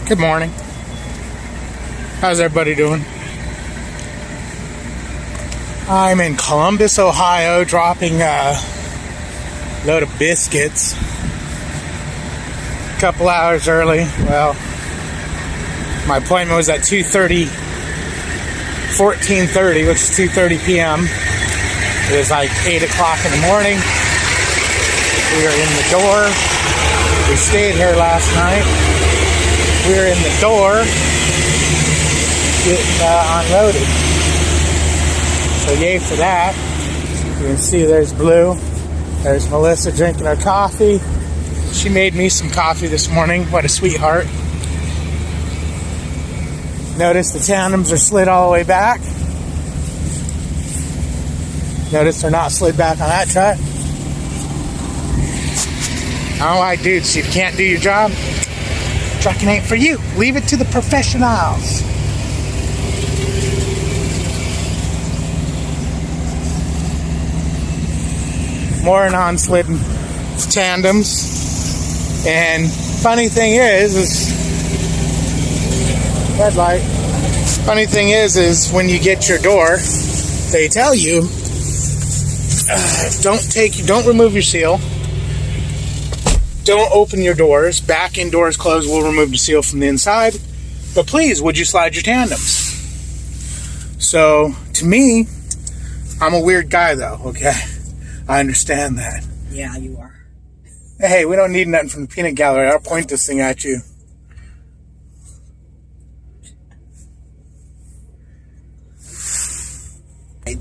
Good morning. How's everybody doing? I'm in Columbus, Ohio, dropping a load of biscuits. A couple hours early. Well, my appointment was at 14:30, which is 2:30 p.m. It was like 8 o'clock in the morning. We were in the door. We stayed here last night. We were in the door getting unloaded. So yay for that. You can see there's Blue. There's Melissa drinking her coffee. She made me some coffee this morning. What a sweetheart. Notice the tandems are slid all the way back. Notice they're not slid back on that truck. Oh, I dudes, if you can't do your job, trucking ain't for you. Leave it to the professionals. More non-slid tandems. And funny thing is red light. Funny thing is when you get your door, they tell you, don't remove your seal. Don't open your doors. Back end doors closed. We'll remove the seal from the inside. But please, would you slide your tandems? So, to me, I'm a weird guy, though, okay? I understand that. Yeah, you are. Hey, we don't need nothing from the peanut gallery. I'll point this thing at you. I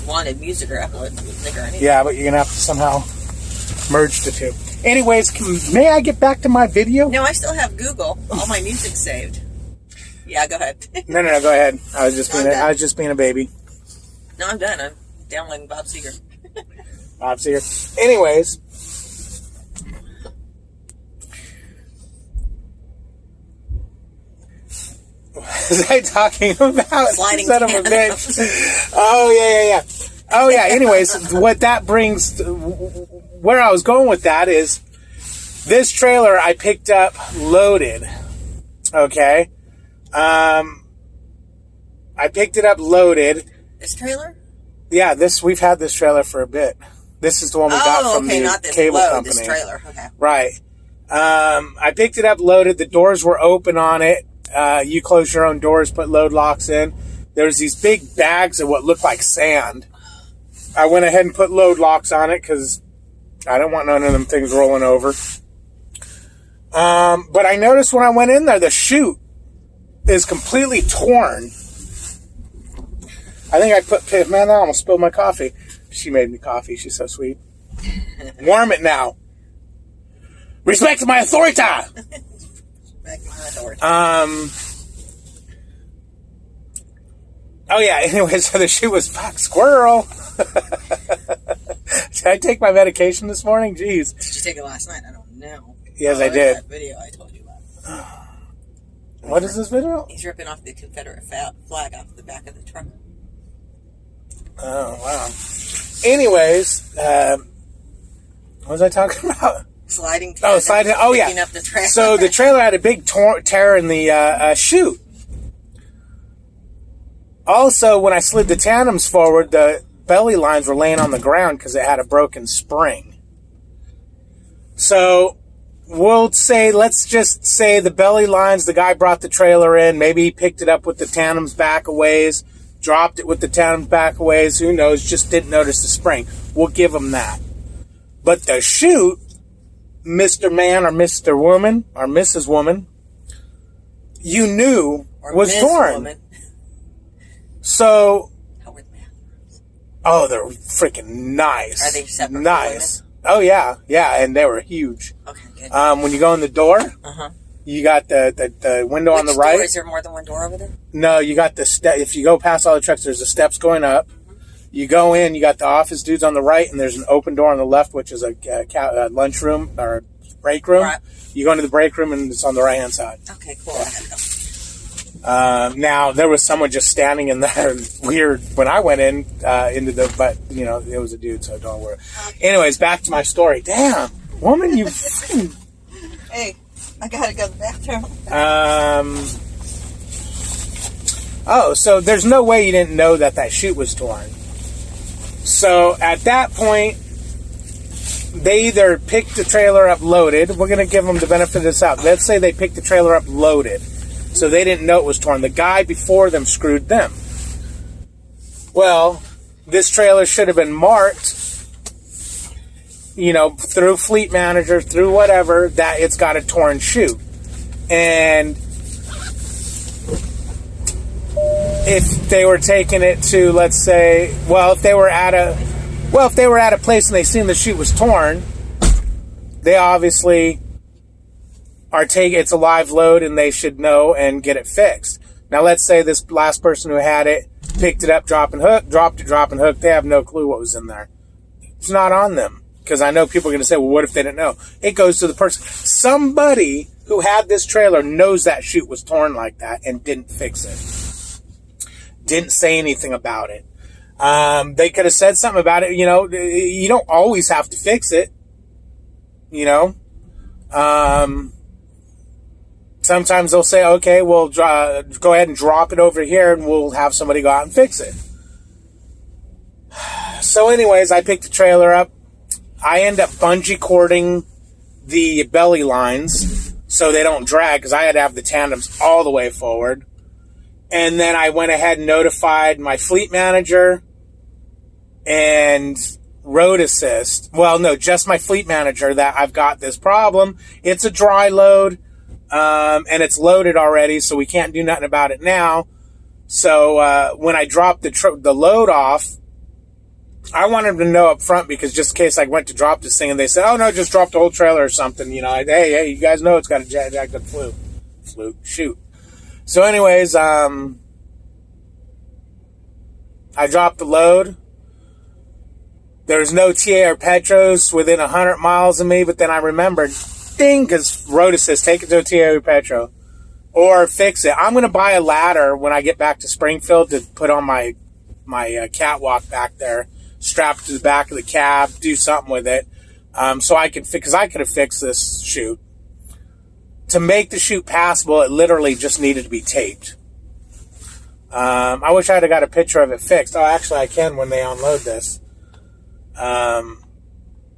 wanted music or anything. Yeah, but you're going to have to somehow merge the two. Anyways, may I get back to my video? No, I still have Google. All my music's saved. Yeah, go ahead. No, go ahead. I was just being a baby. No, I'm done. I'm downloading Bob Seger. Bob Seger. Anyways. What was I talking about? Sliding Son of a bitch. Oh, yeah. Oh, yeah. Anyways, what that brings... Where I was going with that is this trailer I picked up loaded. Okay? I picked it up loaded. This trailer? Yeah, we've had this trailer for a bit. This is the one we got from the not this cable load, company. This trailer, okay. Right. I picked it up loaded. The doors were open on it. You close your own doors, put load locks in. There's these big bags of what looked like sand. I went ahead and put load locks on it because I don't want none of them things rolling over. But I noticed when I went in there, the chute is completely torn. I think I man, I almost spilled my coffee. She made me coffee. She's so sweet. Warm it now. Respect my authority. Respect my authority. Oh yeah, anyway, so the chute was squirrel. Did I take my medication this morning? Jeez. Did you take it last night? I don't know. Yes, I did. That video I told you about. What is this video? He's ripping off the Confederate flag off the back of the truck. Oh, wow. Anyways, what was I talking about? Sliding. Oh, sliding. Oh, yeah. Up the trailer. So the trailer had a big tear in the chute. Also, when I slid the tandems forward, the belly lines were laying on the ground because it had a broken spring. So let's just say the belly lines, the guy brought the trailer in, maybe he picked it up with the tandems back a ways, dropped it with the tandems back a ways, who knows, just didn't notice the spring. We'll give him that. But the chute, Mr. Man or Mr. Woman or Mrs. Woman, you knew was torn. Woman. So, how were the bathrooms? Oh, they're freaking nice. Are they separate? Nice. Oh yeah, and they were huge. Okay, good. When you go in the door, you got the window on the right. Door? Is there more than one door over there? No, you got the step. If you go past all the trucks, there's the steps going up. You go in, you got the office dudes on the right, and there's an open door on the left, which is a lunch room or break room. Right. You go into the break room, and it's on the right hand side. Okay, cool. I had to go. Now there was someone just standing in there weird when I went in but it was a dude, so don't worry. Anyways, back to my story. Damn, woman, you freaking... Hey, I gotta go to the bathroom. Oh, so there's no way you didn't know that chute was torn. So at that point, they either picked the trailer up loaded. We're going to give them the benefit of this out. Let's say they picked the trailer up loaded. So they didn't know it was torn. The guy before them screwed them. Well, this trailer should have been marked, through Fleet Manager, through whatever, that it's got a torn chute. And if they were taking it to, let's say, if they were at a place and they seen the chute was torn, they obviously are it's a live load and they should know and get it fixed. Now, let's say this last person who had it picked it up, dropped it, drop and hook. They have no clue what was in there. It's not on them, because I know people are going to say, well, what if they didn't know? It goes to the person. Somebody who had this trailer knows that chute was torn like that and didn't fix it. Didn't say anything about it. They could have said something about it. You don't always have to fix it. Sometimes they'll say, okay, well, go ahead and drop it over here and we'll have somebody go out and fix it. So anyways, I picked the trailer up. I end up bungee cording the belly lines so they don't drag, because I had to have the tandems all the way forward. And then I went ahead and notified my Fleet Manager and Road Assist. Well, no, just my Fleet Manager that I've got this problem. It's a dry load, and it's loaded already, so we can't do nothing about it now. So when I dropped the load off, I wanted them to know up front, because just in case I went to drop this thing and they said, oh, no, just drop the whole trailer or something. Hey, you guys know it's got a jacked up chute. So anyways, I dropped the load. There's no TA or Petros within 100 miles of me, but then I remembered, ding, because Rhoda says, take it to a TA or Petro. Or fix it. I'm going to buy a ladder when I get back to Springfield to put on my catwalk back there, strap it to the back of the cab, do something with it, so I can because I could have fixed this chute. To make the chute passable, it literally just needed to be taped. I wish I had got a picture of it fixed. Oh, actually, I can when they unload this.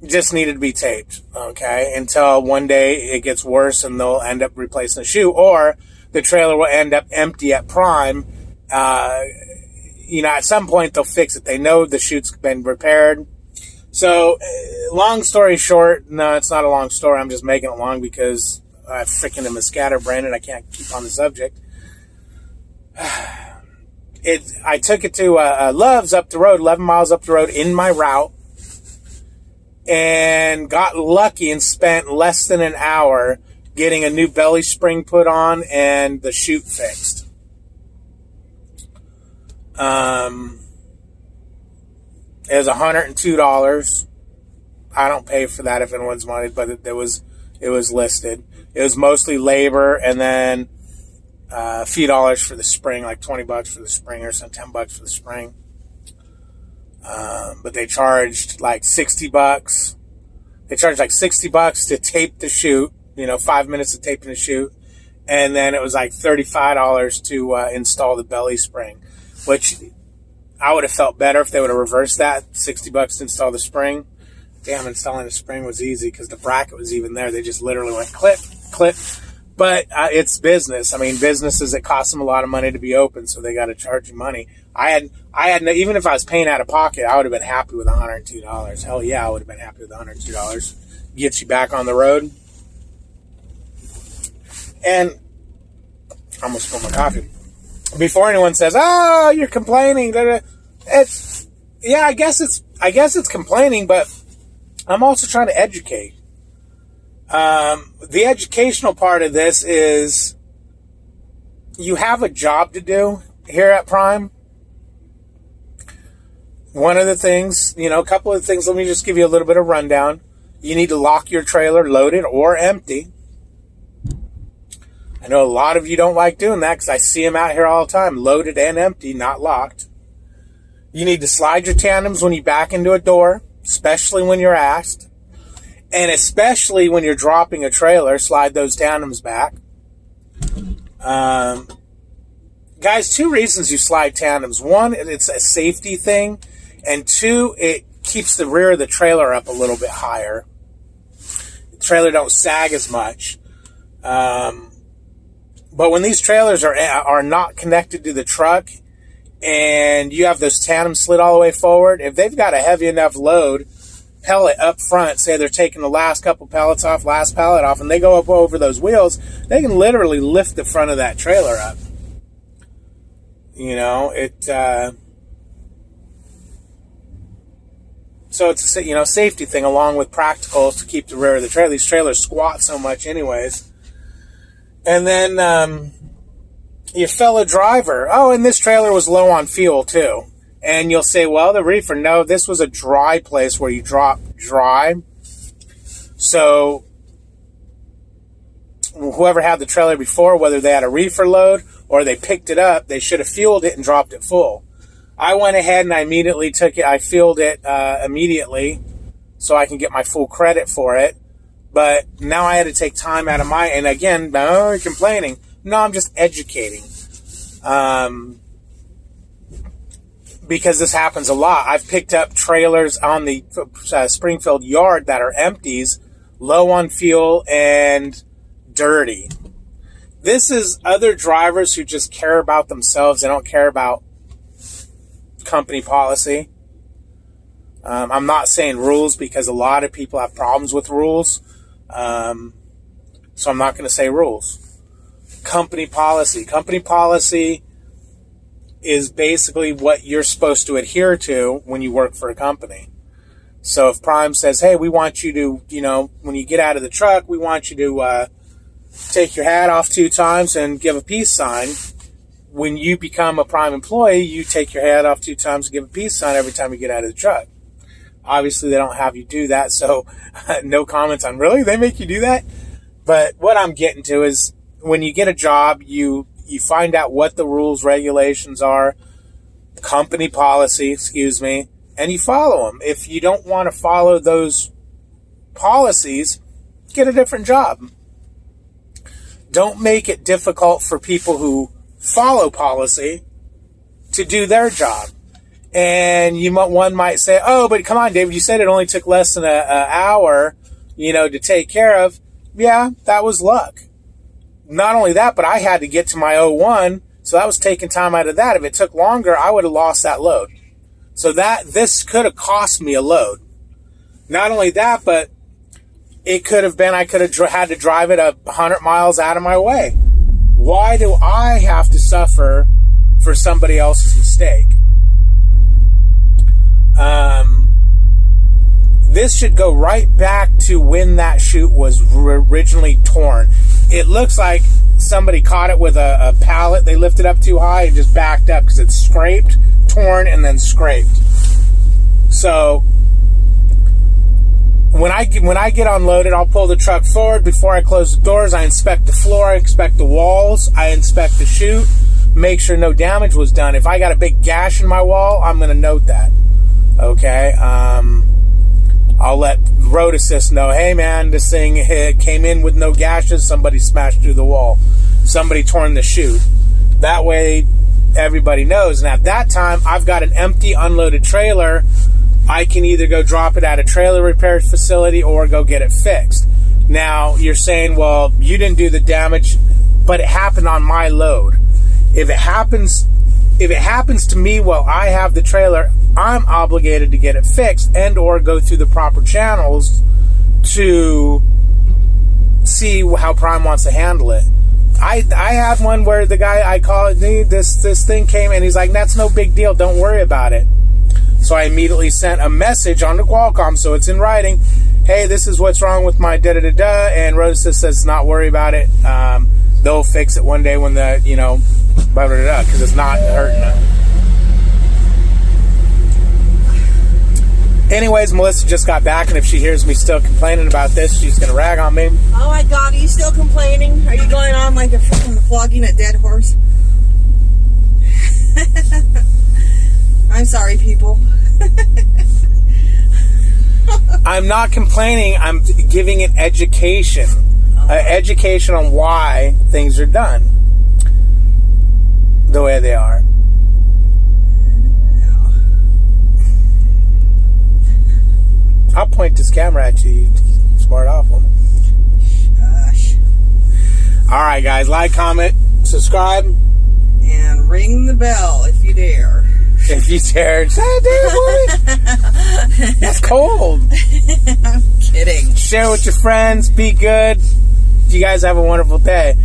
Just needed to be taped, okay, until one day it gets worse and they'll end up replacing the chute, or the trailer will end up empty at Prime. At some point they'll fix it. They know the chute's been repaired. So, long story short, no, it's not a long story. I'm just making it long because I freaking am a scatterbrain and I can't keep on the subject. I took it to Love's up the road, 11 miles up the road in my route, and got lucky and spent less than an hour getting a new belly spring put on and the chute fixed. It was $102. I don't pay for that if anyone's wanted, but it was listed. It was mostly labor, and then a few dollars for the spring, like $20 for the spring or some $10 for the spring. But they charged like $60. They charged like $60 to tape the chute, 5 minutes of taping the chute. And then it was like $35 to install the belly spring, which I would have felt better if they would have reversed that. $60 to install the spring. Damn, installing the spring was easy because the bracket was even there. They just literally went clip, clip. But it's business. I mean, businesses, it costs them a lot of money to be open, so they got to charge you money. I had no, even if I was paying out of pocket, I would have been happy with $102. Hell yeah, I would have been happy with $102. Gets you back on the road. And I almost spilled my coffee. Before anyone says, "Oh, you're complaining," it's I guess it's complaining, but I'm also trying to educate. The educational part of this is you have a job to do here at Prime. One of the things, a couple of things, let me just give you a little bit of rundown. You need to lock your trailer loaded or empty. I know a lot of you don't like doing that because I see them out here all the time, loaded and empty, not locked. You need to slide your tandems when you back into a door, especially when you're asked. And especially when you're dropping a trailer, slide those tandems back. Guys, 2 reasons you slide tandems. 1, it's a safety thing. And 2, it keeps the rear of the trailer up a little bit higher. The trailer don't sag as much. But when these trailers are not connected to the truck and you have those tandems slid all the way forward, if they've got a heavy enough load, pellet up front, say they're taking the last couple pellets off, last pallet off, and they go up over those wheels, they can literally lift the front of that trailer up. You know, so it's a safety thing along with practicals to keep the rear of the trailer. These trailers squat so much anyways. And then your fellow driver, and this trailer was low on fuel too. And you'll say, well, the reefer, no, this was a dry place where you drop dry. So whoever had the trailer before, whether they had a reefer load or they picked it up, they should have fueled it and dropped it full. I went ahead and I immediately took it. I fueled it immediately so I can get my full credit for it. But now I had to take time out of and again, you're complaining. No, I'm just educating. Because this happens a lot. I've picked up trailers on the Springfield yard that are empties, low on fuel, and dirty. This is other drivers who just care about themselves. They don't care about company policy. I'm not saying rules because a lot of people have problems with rules. So I'm not going to say rules. Company policy. Company policy is basically what you're supposed to adhere to when you work for a company. So if Prime says, hey, we want you to, when you get out of the truck, we want you to take your hat off 2 times and give a peace sign. When you become a Prime employee, you take your hat off 2 times and give a peace sign every time you get out of the truck. Obviously, they don't have you do that, so no comments on, really? They make you do that? But what I'm getting to is when you get a job, you find out what the rules, regulations are, company policy, and you follow them. If you don't want to follow those policies, get a different job. Don't make it difficult for people who follow policy to do their job. And one might say, oh, but come on, David, you said it only took less than an hour, to take care of. Yeah, that was luck. Not only that, but I had to get to my 01, so that was taking time out of that. If it took longer, I would have lost that load. So this could have cost me a load. Not only that, but it could have been I could have had to drive it 100 miles out of my way. Why do I have to suffer for somebody else's mistake? This should go right back to when that chute was originally torn. It looks like somebody caught it with a pallet. They lifted up too high and just backed up because it's scraped, torn, and then scraped. So when I get unloaded, I'll pull the truck forward. Before I close the doors, I inspect the floor, I inspect the walls, I inspect the chute, make sure no damage was done. If I got a big gash in my wall, I'm going to note that. Okay? I'll let Road Assist know, hey man, this thing came in with no gashes, somebody smashed through the wall, somebody torn the chute. That way everybody knows. And at that time, I've got an empty unloaded trailer. I can either go drop it at a trailer repair facility or go get it fixed. Now, you're saying, well, you didn't do the damage, but it happened on my load. If it happens to me while I have the trailer, I'm obligated to get it fixed and or go through the proper channels to see how Prime wants to handle it. I had one where the guy I called, this thing came and he's like, that's no big deal, don't worry about it. So I immediately sent a message on the Qualcomm, so it's in writing. Hey, this is what's wrong with my da-da-da-da, and Rosa says not worry about it. They'll fix it one day when the, blah-blah-blah, because it's not hurting them. Anyways, Melissa just got back, and if she hears me still complaining about this, she's going to rag on me. Oh my God, are you still complaining? Are you going on like a freaking flogging a dead horse? I'm sorry, people. I'm not complaining. I'm giving it education. Education on why things are done the way they are. I'll point this camera at you. Smart off on it. Gosh. All right, guys. Like, comment, subscribe. And ring the bell if you dare. If you dare. It's cold. I'm kidding. Share with your friends. Be good. You guys have a wonderful day.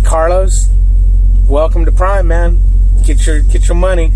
Carlos, welcome to Prime, man. Get your money.